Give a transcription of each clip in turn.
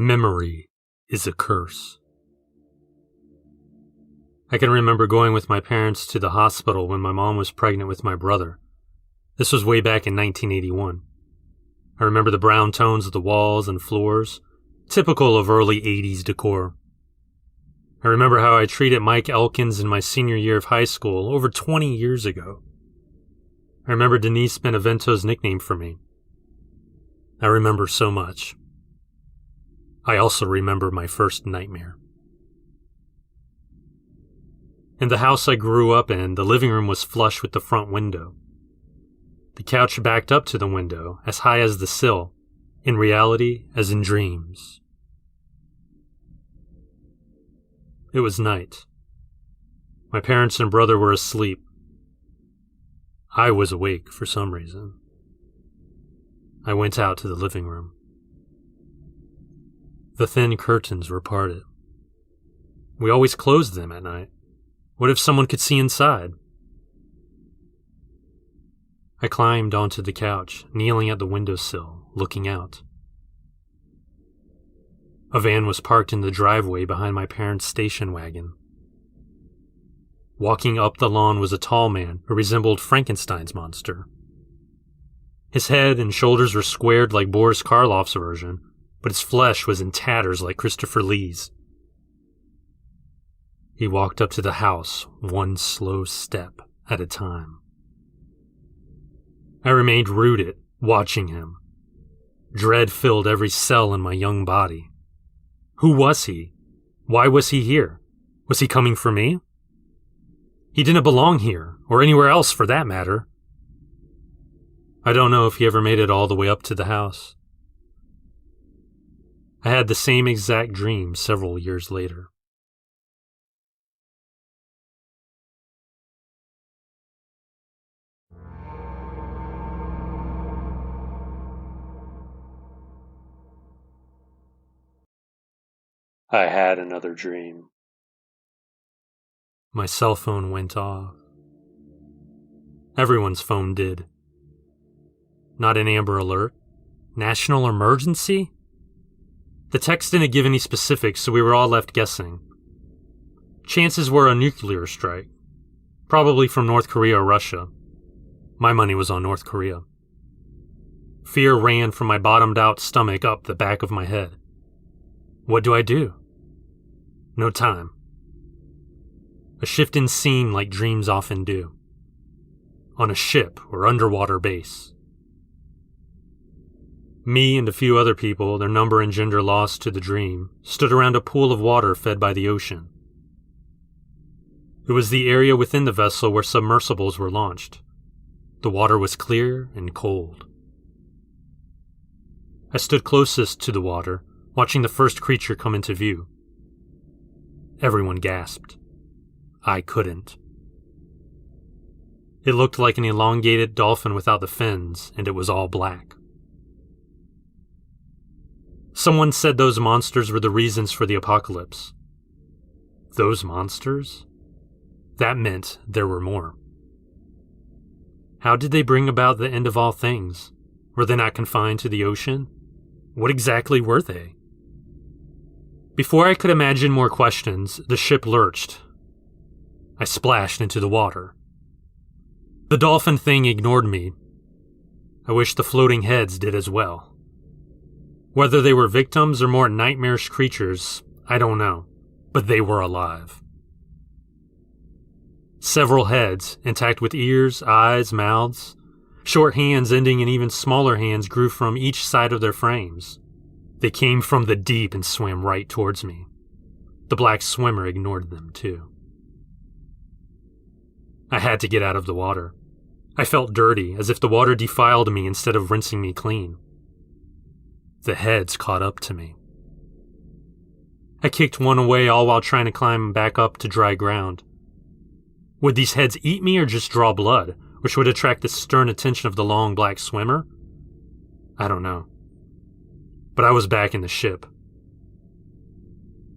Memory is a curse. I can remember going with my parents to the hospital when my mom was pregnant with my brother. This was way back in 1981. I remember the brown tones of the walls and floors, typical of early 80s decor. I remember how I treated Mike Elkins in my senior year of high school over 20 years ago. I remember Denise Benevento's nickname for me. I remember so much. I also remember my first nightmare. In the house I grew up in, the living room was flush with the front window. The couch backed up to the window, as high as the sill, in reality as in dreams. It was night. My parents and brother were asleep. I was awake for some reason. I went out to the living room. The thin curtains were parted. We always closed them at night. What if someone could see inside? I climbed onto the couch, kneeling at the windowsill, looking out. A van was parked in the driveway behind my parents' station wagon. Walking up the lawn was a tall man who resembled Frankenstein's monster. His head and shoulders were squared like Boris Karloff's version, but his flesh was in tatters like Christopher Lee's. He walked up to the house, one slow step at a time. I remained rooted, watching him. Dread filled every cell in my young body. Who was he? Why was he here? Was he coming for me? He didn't belong here, or anywhere else for that matter. I don't know if he ever made it all the way up to the house. I had the same exact dream several years later. I had another dream. My cell phone went off. Everyone's phone did. Not an Amber Alert? National emergency? The text didn't give any specifics, so we were all left guessing. Chances were a nuclear strike. Probably from North Korea or Russia. My money was on North Korea. Fear ran from my bottomed-out stomach up the back of my head. What do I do? No time. A shift in scene like dreams often do. On a ship or underwater base. Me and a few other people, their number and gender lost to the dream, stood around a pool of water fed by the ocean. It was the area within the vessel where submersibles were launched. The water was clear and cold. I stood closest to the water, watching the first creature come into view. Everyone gasped. I couldn't. It looked like an elongated dolphin without the fins, and it was all black. Someone said those monsters were the reasons for the apocalypse. Those monsters? That meant there were more. How did they bring about the end of all things? Were they not confined to the ocean? What exactly were they? Before I could imagine more questions, the ship lurched. I splashed into the water. The dolphin thing ignored me. I wish the floating heads did as well. Whether they were victims or more nightmarish creatures, I don't know, but they were alive. Several heads, intact with ears, eyes, mouths. Short hands ending in even smaller hands grew from each side of their frames. They came from the deep and swam right towards me. The black swimmer ignored them, too. I had to get out of the water. I felt dirty, as if the water defiled me instead of rinsing me clean. The heads caught up to me. I kicked one away all while trying to climb back up to dry ground. Would these heads eat me or just draw blood, which would attract the stern attention of the long black swimmer? I don't know. But I was back in the ship.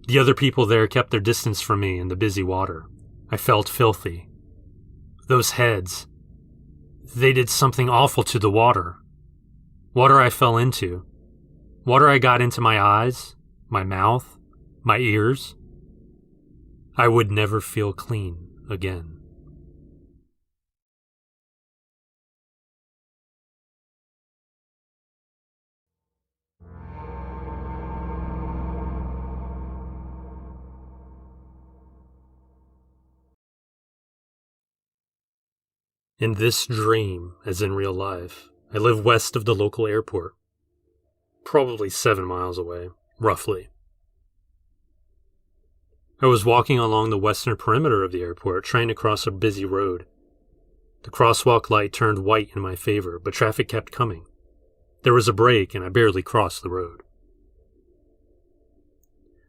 The other people there kept their distance from me in the busy water. I felt filthy. Those heads, they did something awful to the water. Water I fell into. Water I got into my eyes, my mouth, my ears. I would never feel clean again. In this dream, as in real life, I live west of the local airport, probably 7 miles away, roughly. I was walking along the western perimeter of the airport, trying to cross a busy road. The crosswalk light turned white in my favor, but traffic kept coming. There was a break, and I barely crossed the road.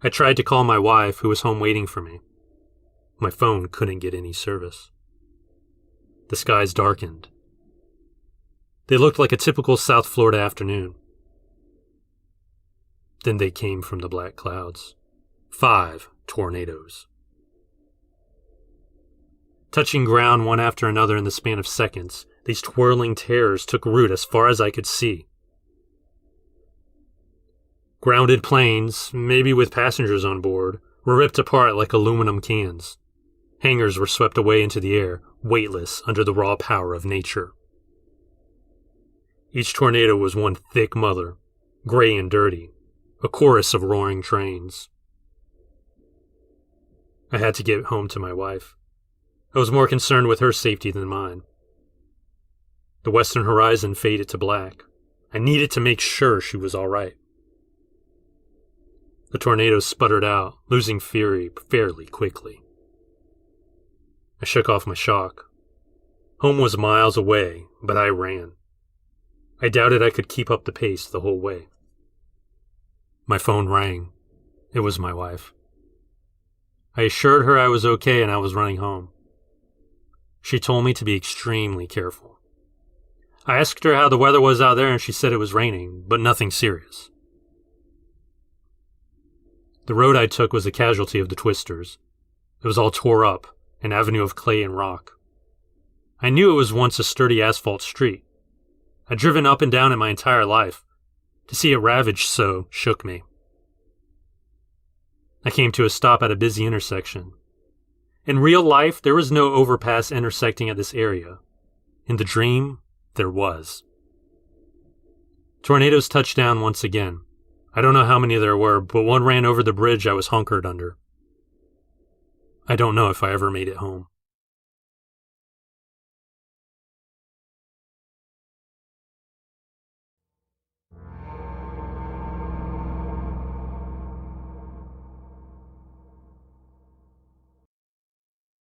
I tried to call my wife, who was home waiting for me. My phone couldn't get any service. The skies darkened. They looked like a typical South Florida afternoon. Then they came from the black clouds. 5 tornadoes. Touching ground one after another in the span of seconds, these twirling terrors took root as far as I could see. Grounded planes, maybe with passengers on board, were ripped apart like aluminum cans. Hangars were swept away into the air, weightless under the raw power of nature. Each tornado was one thick mother, gray and dirty, a chorus of roaring trains. I had to get home to my wife. I was more concerned with her safety than mine. The western horizon faded to black. I needed to make sure she was all right. The tornado sputtered out, losing fury fairly quickly. I shook off my shock. Home was miles away, but I ran. I doubted I could keep up the pace the whole way. My phone rang. It was my wife. I assured her I was okay and I was running home. She told me to be extremely careful. I asked her how the weather was out there and she said it was raining, but nothing serious. The road I took was a casualty of the twisters. It was all tore up, an avenue of clay and rock. I knew it was once a sturdy asphalt street. I'd driven up and down it my entire life. To see it ravaged so shook me. I came to a stop at a busy intersection. In real life, there was no overpass intersecting at this area. In the dream, there was. Tornadoes touched down once again. I don't know how many there were, but one ran over the bridge I was hunkered under. I don't know if I ever made it home.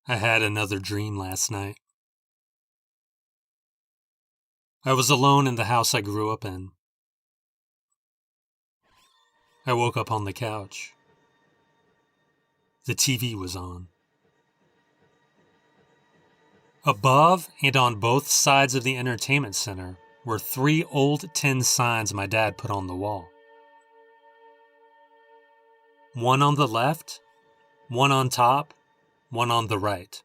I had another dream last night. I was alone in the house I grew up in. I woke up on the couch. The TV was on. Above and on both sides of the entertainment center were 3 old tin signs my dad put on the wall. One on the left, one on top, one on the right.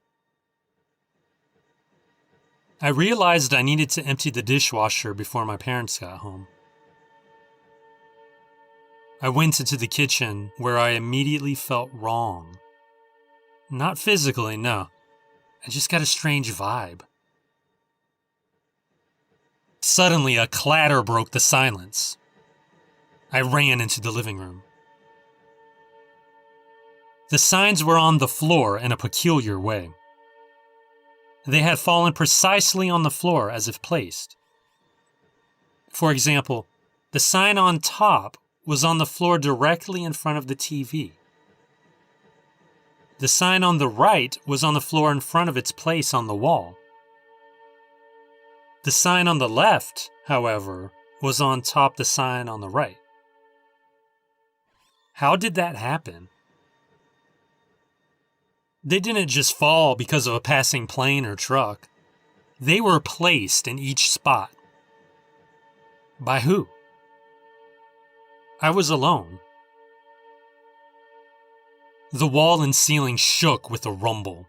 I realized I needed to empty the dishwasher before my parents got home. I went into the kitchen where I immediately felt wrong. Not physically, no. I just got a strange vibe. Suddenly, a clatter broke the silence. I ran into the living room. The signs were on the floor in a peculiar way. They had fallen precisely on the floor as if placed. For example, the sign on top was on the floor directly in front of the TV. The sign on the right was on the floor in front of its place on the wall. The sign on the left, however, was on top the sign on the right. How did that happen? They didn't just fall because of a passing plane or truck. They were placed in each spot. By who? I was alone. The wall and ceiling shook with a rumble.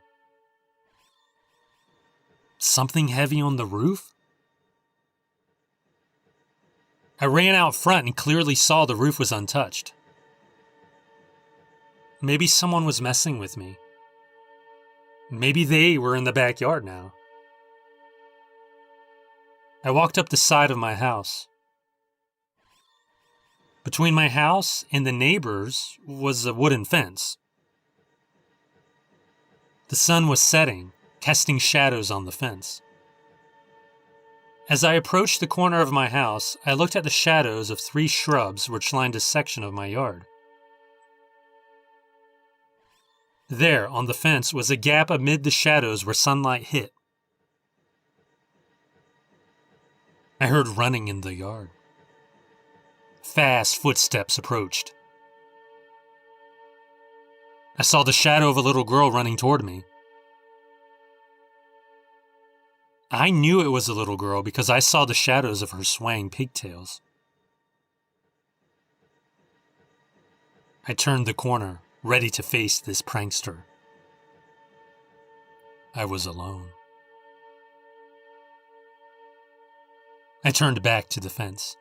Something heavy on the roof? I ran out front and clearly saw the roof was untouched. Maybe someone was messing with me. Maybe they were in the backyard now. I walked up the side of my house. Between my house and the neighbors was a wooden fence. The sun was setting, casting shadows on the fence. As I approached the corner of my house, I looked at the shadows of 3 shrubs which lined a section of my yard. There, on the fence, was a gap amid the shadows where sunlight hit. I heard running in the yard. Fast footsteps approached. I saw the shadow of a little girl running toward me. I knew it was a little girl because I saw the shadows of her swaying pigtails. I turned the corner, ready to face this prankster. I was alone. I turned back to the fence.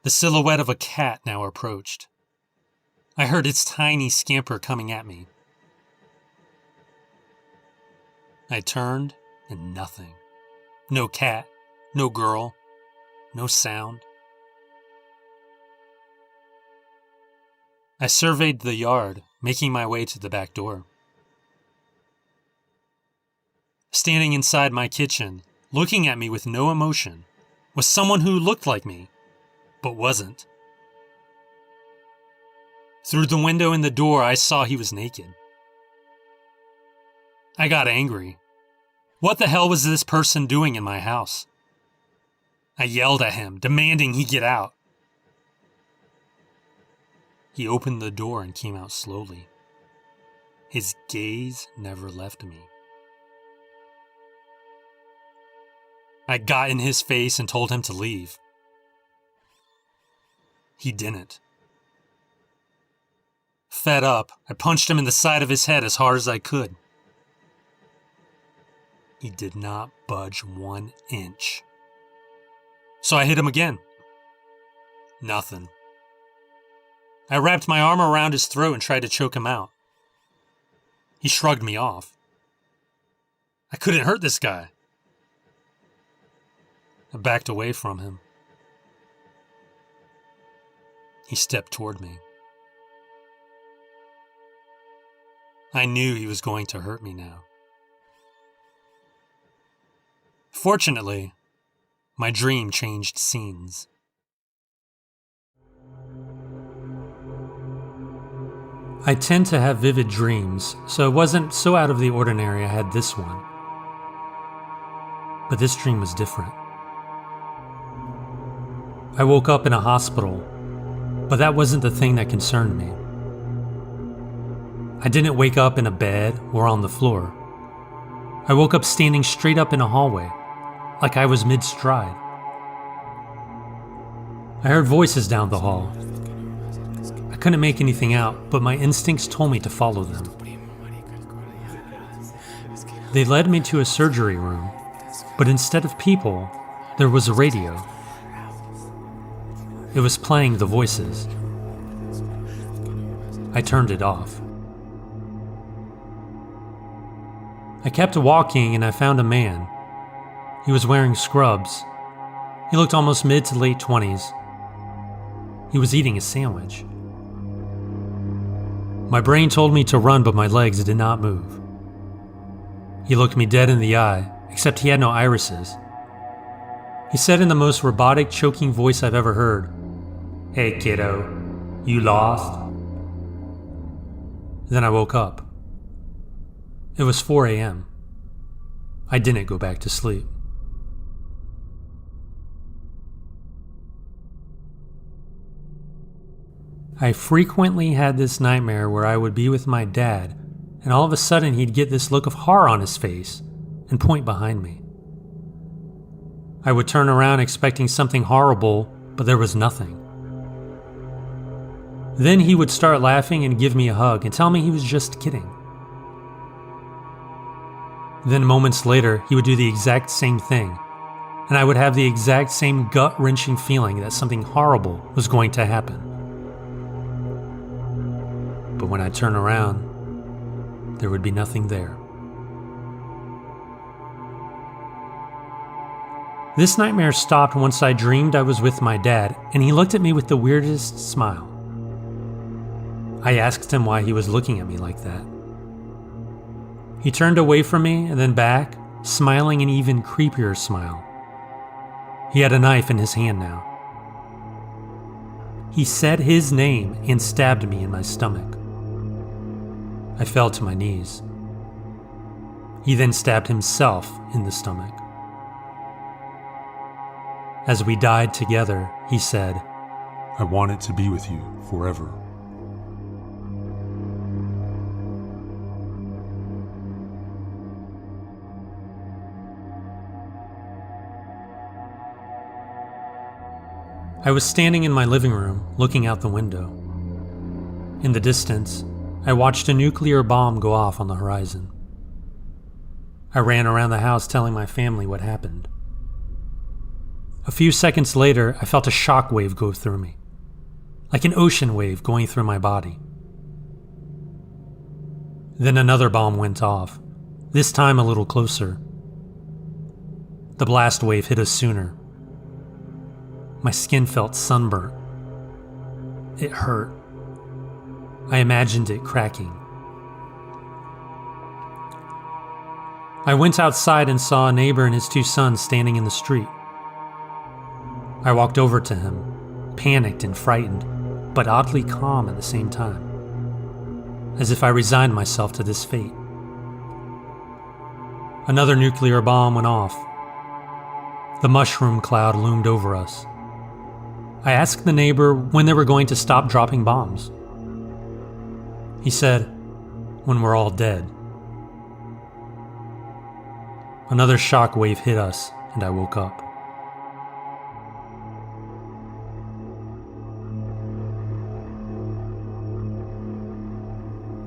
The silhouette of a cat now approached. I heard its tiny scamper coming at me. I turned, and nothing. No cat, no girl, no sound. I surveyed the yard, making my way to the back door. Standing inside my kitchen, looking at me with no emotion, was someone who looked like me, but wasn't. Through the window in the door, I saw he was naked. I got angry. What the hell was this person doing in my house? I yelled at him, demanding he get out. He opened the door and came out slowly. His gaze never left me. I got in his face and told him to leave. He didn't. Fed up, I punched him in the side of his head as hard as I could. He did not budge 1 inch. So I hit him again. Nothing. I wrapped my arm around his throat and tried to choke him out. He shrugged me off. I couldn't hurt this guy. I backed away from him. He stepped toward me. I knew he was going to hurt me now. Fortunately, my dream changed scenes. I tend to have vivid dreams, so it wasn't so out of the ordinary I had this one. But this dream was different. I woke up in a hospital, but that wasn't the thing that concerned me. I didn't wake up in a bed or on the floor. I woke up standing straight up in a hallway, like I was mid-stride. I heard voices down the hall. I couldn't make anything out, but my instincts told me to follow them. They led me to a surgery room, but instead of people, there was a radio. It was playing the voices. I turned it off. I kept walking and I found a man. He was wearing scrubs. He looked almost mid to late 20s. He was eating a sandwich. My brain told me to run, but my legs did not move. He looked me dead in the eye, except he had no irises. He said in the most robotic, choking voice I've ever heard, "Hey kiddo, you lost?" Then I woke up. It was 4 a.m. I didn't go back to sleep. I frequently had this nightmare where I would be with my dad, and all of a sudden he'd get this look of horror on his face and point behind me. I would turn around expecting something horrible, but there was nothing. Then he would start laughing and give me a hug and tell me he was just kidding. Then moments later, he would do the exact same thing, and I would have the exact same gut-wrenching feeling that something horrible was going to happen. but when I turned around, there would be nothing there. This nightmare stopped once I dreamed I was with my dad, and he looked at me with the weirdest smile. I asked him why he was looking at me like that. He turned away from me and then back, smiling an even creepier smile. He had a knife in his hand now. He said his name and stabbed me in my stomach. I fell to my knees. He then stabbed himself in the stomach. As we died together, he said, "I wanted to be with you forever." I was standing in my living room, looking out the window. In the distance, I watched a nuclear bomb go off on the horizon. I ran around the house telling my family what happened. A few seconds later, I felt a shock wave go through me, like an ocean wave going through my body. Then another bomb went off, this time a little closer. The blast wave hit us sooner. My skin felt sunburnt. It hurt. I imagined it cracking. I went outside and saw a neighbor and his two sons standing in the street. I walked over to him, panicked and frightened, but oddly calm at the same time, as if I resigned myself to this fate. Another nuclear bomb went off. The mushroom cloud loomed over us. I asked the neighbor when they were going to stop dropping bombs. He said, "When we're all dead." Another shock wave hit us, and I woke up.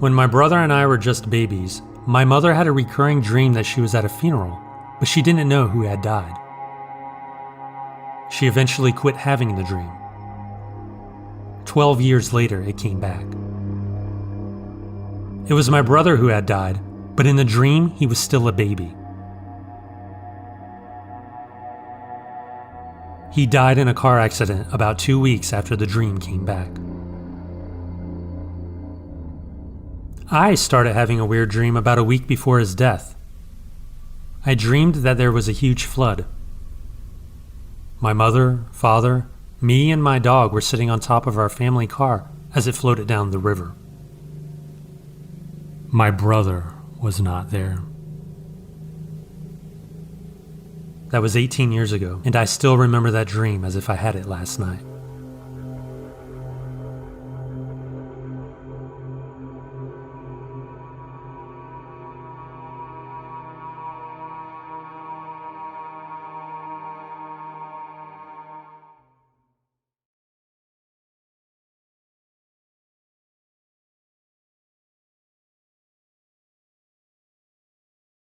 When my brother and I were just babies, my mother had a recurring dream that she was at a funeral, but she didn't know who had died. She eventually quit having the dream. 12 years later, it came back. It was my brother who had died, but in the dream, he was still a baby. He died in a car accident about 2 weeks after the dream came back. I started having a weird dream about a week before his death. I dreamed that there was a huge flood. My mother, father, me, and my dog were sitting on top of our family car as it floated down the river. My brother was not there. That was 18 years ago, and I still remember that dream as if I had it last night.